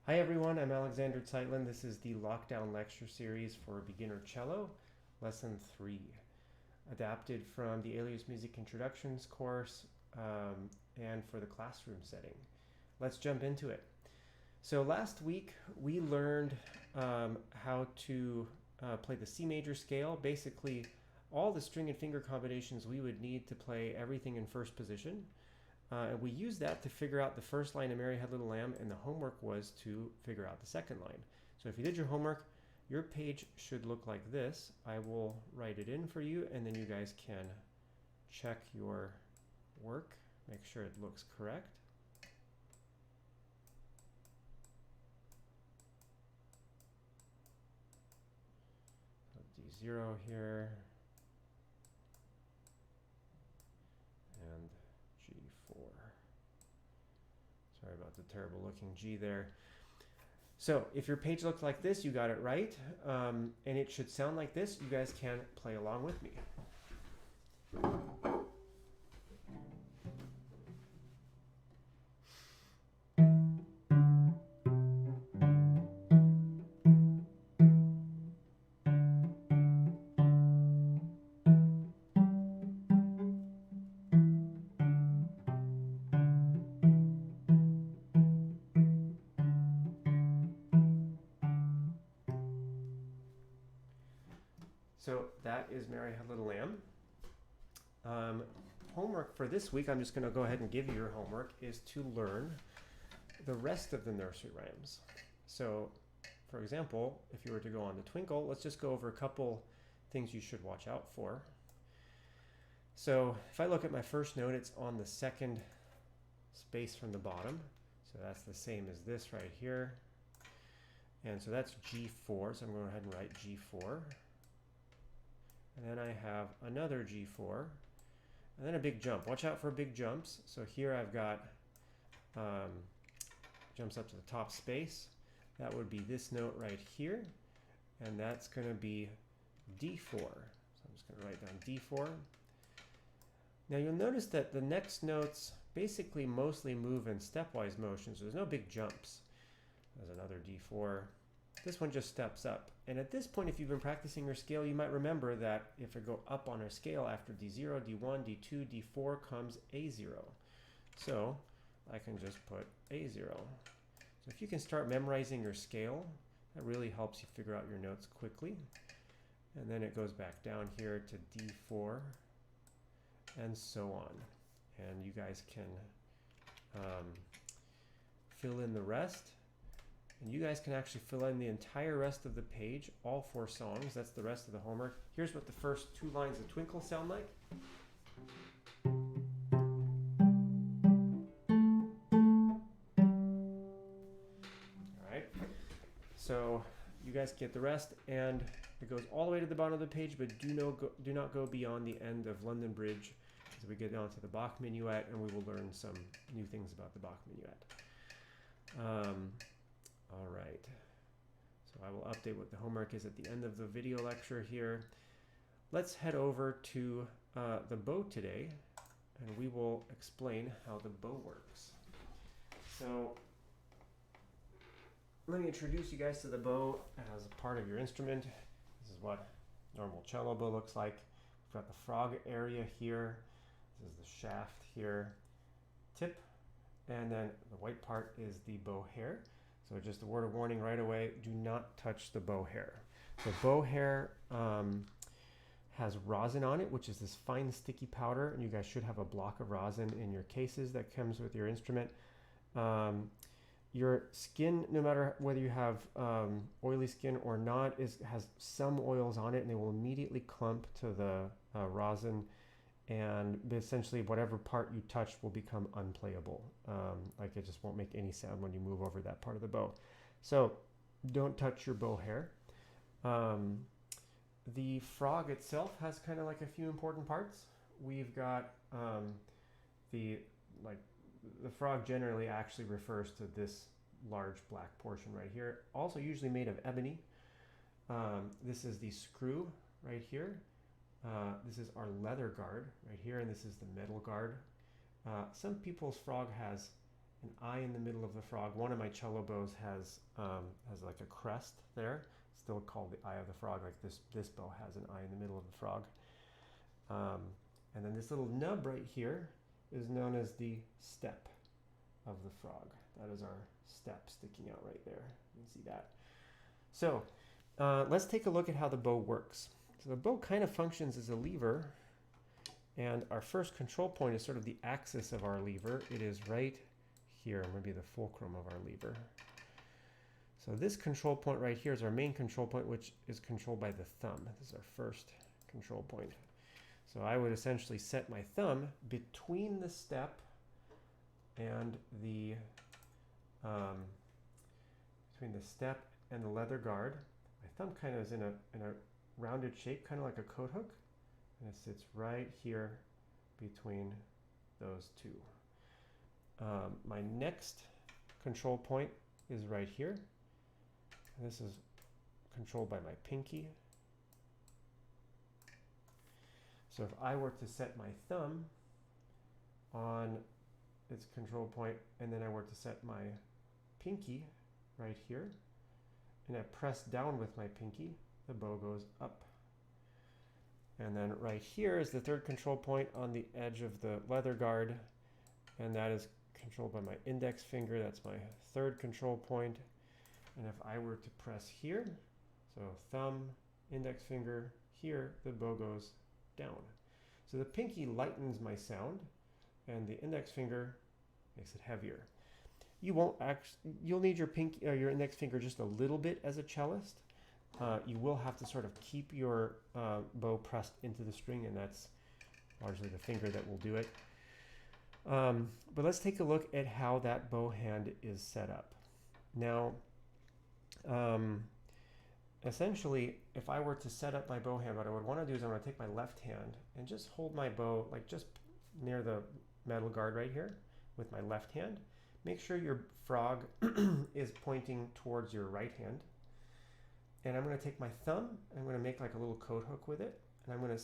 Hi everyone, I'm Alexander Zeitlin. This is the Lockdown Lecture Series for Beginner Cello, Lesson 3, adapted from the Alias Music Introductions course and for the classroom setting. Let's jump into it. So last week we learned how to play the C major scale, basically all the string and finger combinations we would need to play everything in first position. And we used that to figure out the first line of Mary Had Little Lamb, and the homework was to figure out the second line. So if you did your homework, your page should look like this. I will write it in for you, and then you guys can check your work, make sure it looks correct. D0 here, and G4. Sorry about the terrible looking G there. So if your page looks like this, you got it right. And it should sound like this. You guys can play along with me. So that is Mary Had Little Lamb. Homework for this week, I'm just going to go ahead and give you your homework, is to learn the rest of the nursery rhymes. So, for example, if you were to go on to Twinkle, let's just go over a couple things you should watch out for. So if I look at my first note, it's on the second space from the bottom. So that's the same as this right here. And so that's G4, so I'm going to go ahead and write G4. And then I have another G4, and then a big jump. Watch out for big jumps. So here I've got jumps up to the top space. That would be this note right here, and that's going to be D4. So I'm just going to write down D4. Now you'll notice that the next notes basically mostly move in stepwise motion, so there's no big jumps. There's another D4. This one just steps up. And at this point, if you've been practicing your scale, you might remember that if I go up on our scale, after D0, D1, D2, D4 comes A0. So I can just put A0. So if you can start memorizing your scale, that really helps you figure out your notes quickly. And then it goes back down here to D4 and so on. And you guys can fill in the rest. And you guys can actually fill in the entire rest of the page, all 4 songs. That's the rest of the homework. Here's what the first 2 lines of Twinkle sound like. All right. So you guys get the rest, and it goes all the way to the bottom of the page, but do not go beyond the end of London Bridge as we get down to the Bach Minuet, and we will learn some new things about the Bach Minuet. All right, so I will update what the homework is at the end of the video lecture here. Let's head over to the bow today, and we will explain how the bow works. So let me introduce you guys to the bow as a part of your instrument. This is what normal cello bow looks like. We've got the frog area here. This is the shaft here, tip, and then the white part is the bow hair. So just a word of warning right away, do not touch the bow hair. The bow hair has rosin on it, which is this fine sticky powder, and you guys should have a block of rosin in your cases that comes with your instrument. Your skin, no matter whether you have oily skin or not, has some oils on it, and they will immediately clump to the rosin, and essentially whatever part you touch will become unplayable. Like it just won't make any sound when you move over that part of the bow. So don't touch your bow hair. The frog itself has kind of like a few important parts. We've got the frog generally actually refers to this large black portion right here, also usually made of ebony. This is the screw right here. This is our leather guard right here, and this is the metal guard. Some people's frog has an eye in the middle of the frog. One of my cello bows has like a crest there, still called the eye of the frog. Like this bow has an eye in the middle of the frog. And then this little nub right here is known as the step of the frog. That is our step sticking out right there. You can see that. So let's take a look at how the bow works. So the bow kind of functions as a lever, and our first control point is sort of the axis of our lever. It is right here, maybe the fulcrum of our lever. So this control point right here is our main control point, which is controlled by the thumb. This is our first control point. So I would essentially set my thumb between the step and the leather guard. My thumb kind of is in a rounded shape, kind of like a coat hook, and it sits right here between those two. My next control point is right here. And this is controlled by my pinky. So if I were to set my thumb on its control point, and then I were to set my pinky right here, and I press down with my pinky, the bow goes up. And then right here is the third control point on the edge of the leather guard, and that is controlled by my index finger. That's my third control point. And if I were to press here, so thumb, index finger, here, the bow goes down. So the pinky lightens my sound, and the index finger makes it heavier. You'll need your your index finger just a little bit as a cellist. You will have to sort of keep your bow pressed into the string, and that's largely the finger that will do it. But let's take a look at how that bow hand is set up. Now, essentially, if I were to set up my bow hand, what I would want to do is I'm going to take my left hand and just hold my bow like just near the metal guard right here with my left hand. Make sure your frog is pointing towards your right hand. And I'm going to take my thumb, and I'm going to make like a little coat hook with it, and I'm going to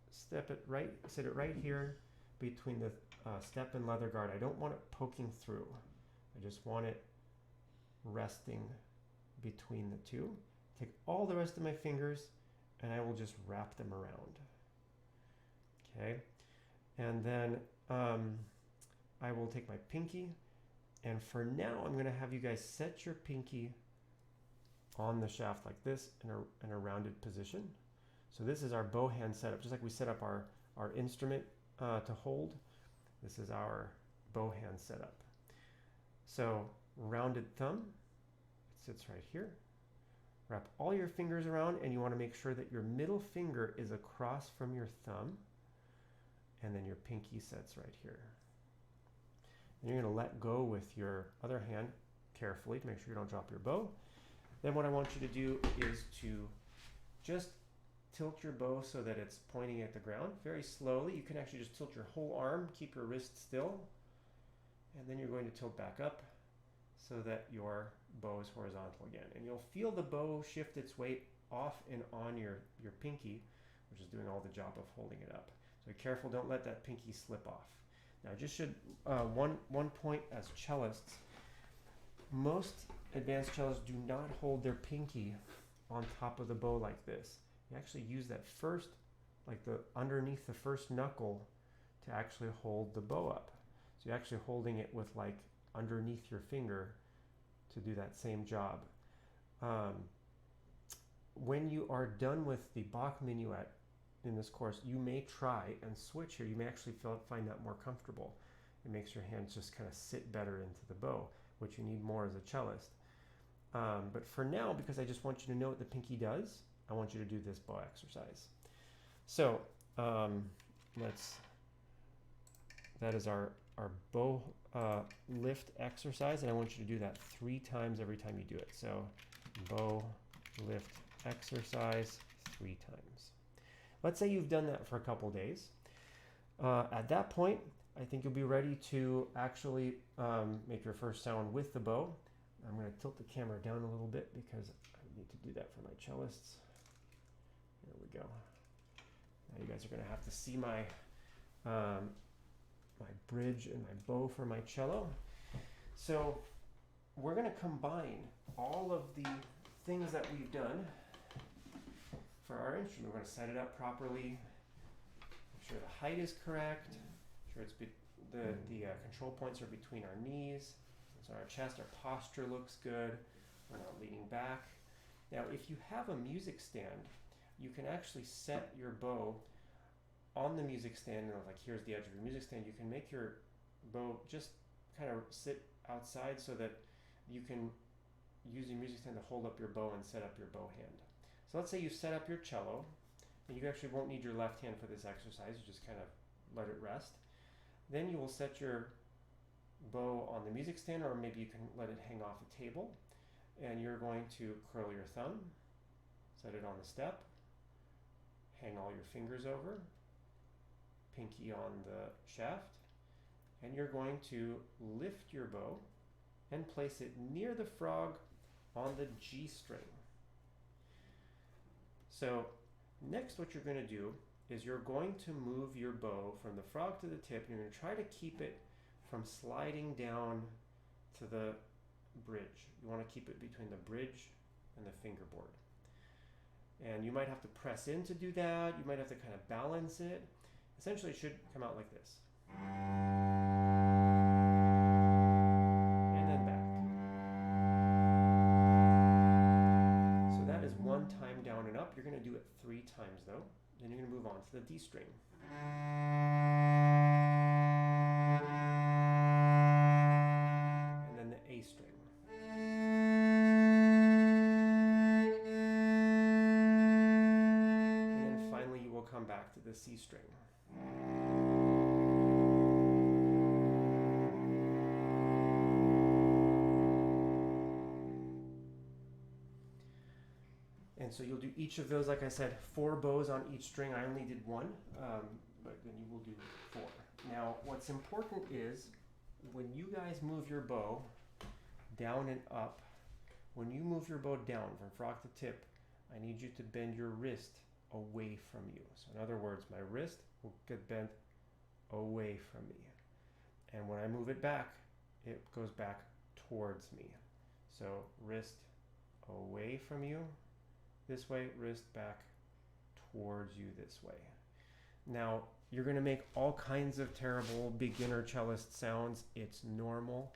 sit it right here between the step and leather guard. I don't want it poking through. I just want it resting between the two. Take all the rest of my fingers, and I will just wrap them around. Okay, and then I will take my pinky, and for now I'm going to have you guys set your pinky on the shaft like this in a rounded position. So this is our bow hand setup, just like we set up our instrument to hold. This is our bow hand setup. So rounded thumb, it sits right here. Wrap all your fingers around, and you want to make sure that your middle finger is across from your thumb, and then your pinky sets right here. And you're going to let go with your other hand carefully to make sure you don't drop your bow. Then what I want you to do is to just tilt your bow so that it's pointing at the ground very slowly. You can actually just tilt your whole arm, keep your wrist still, and then you're going to tilt back up so that your bow is horizontal again. And you'll feel the bow shift its weight off and on your pinky, which is doing all the job of holding it up. So be careful, don't let that pinky slip off. Now just should, one point as cellists, most advanced cellists do not hold their pinky on top of the bow like this. You actually use that first, like underneath the first knuckle to actually hold the bow up. So you're actually holding it with like underneath your finger to do that same job. When you are done with the Bach minuet in this course, you may try and switch here. You may actually find that more comfortable. It makes your hands just kind of sit better into the bow, which you need more as a cellist. But for now, because I just want you to know what the pinky does, I want you to do this bow exercise. So that is our bow lift exercise, and I want you to do that 3 times every time you do it. So bow lift exercise 3 times. Let's say you've done that for a couple days. At that point, I think you'll be ready to actually make your first sound with the bow. I'm going to tilt the camera down a little bit because I need to do that for my cellists. There we go. Now you guys are going to have to see my my bridge and my bow for my cello. So we're going to combine all of the things that we've done for our instrument. We're going to set it up properly, make sure the height is correct, make sure it's the control points are between our knees, so our chest, our posture looks good, we're not leaning back. Now if you have a music stand, you can actually set your bow on the music stand. Like here's the edge of your music stand. You can make your bow just kind of sit outside so that you can use your music stand to hold up your bow and set up your bow hand. So let's say you set up your cello, and you actually won't need your left hand for this exercise, you just kind of let it rest. Then you will set your bow on the music stand, or maybe you can let it hang off a table, and you're going to curl your thumb, set it on the step, hang all your fingers over, pinky on the shaft, and you're going to lift your bow and place it near the frog on the G string. So next what you're going to do is you're going to move your bow from the frog to the tip. You're going to try to keep it from sliding down to the bridge. You want to keep it between the bridge and the fingerboard. And you might have to press in to do that. You might have to kind of balance it. Essentially it should come out like this. And then back. So that is one time down and up. You're going to do it 3 times though. Then you're going to move on to the D string. And then the A string. And then finally you will come back to the C string. And so you'll do each of those, like I said, 4 bows on each string. I only did 1, but then you will do 4. Now, what's important is when you guys move your bow down and up, when you move your bow down from frog to tip, I need you to bend your wrist away from you. So in other words, my wrist will get bent away from me. And when I move it back, it goes back towards me. So wrist away from you this way, wrist back towards you this way. Now, you're going to make all kinds of terrible beginner cellist sounds. It's normal.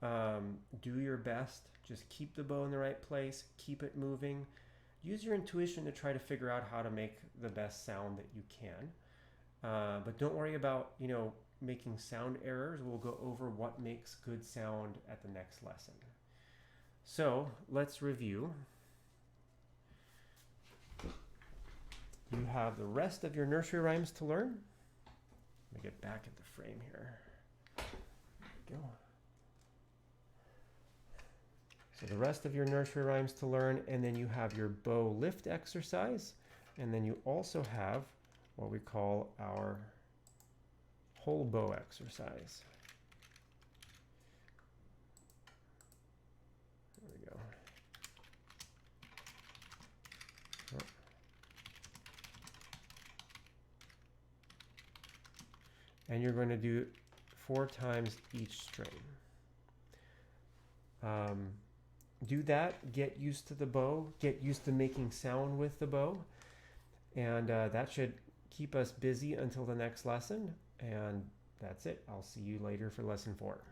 Do your best. Just keep the bow in the right place. Keep it moving. Use your intuition to try to figure out how to make the best sound that you can. But don't worry about, making sound errors. We'll go over what makes good sound at the next lesson. So let's review. You have the rest of your nursery rhymes to learn. Let me get back at the frame here. There we go. So the rest of your nursery rhymes to learn, and then you have your bow lift exercise, and then you also have what we call our whole bow exercise. There we go. Oh. And you're going to do 4 times each string. Do that, get used to the bow, get used to making sound with the bow, and that should keep us busy until the next lesson, and that's it. I'll see you later for lesson 4.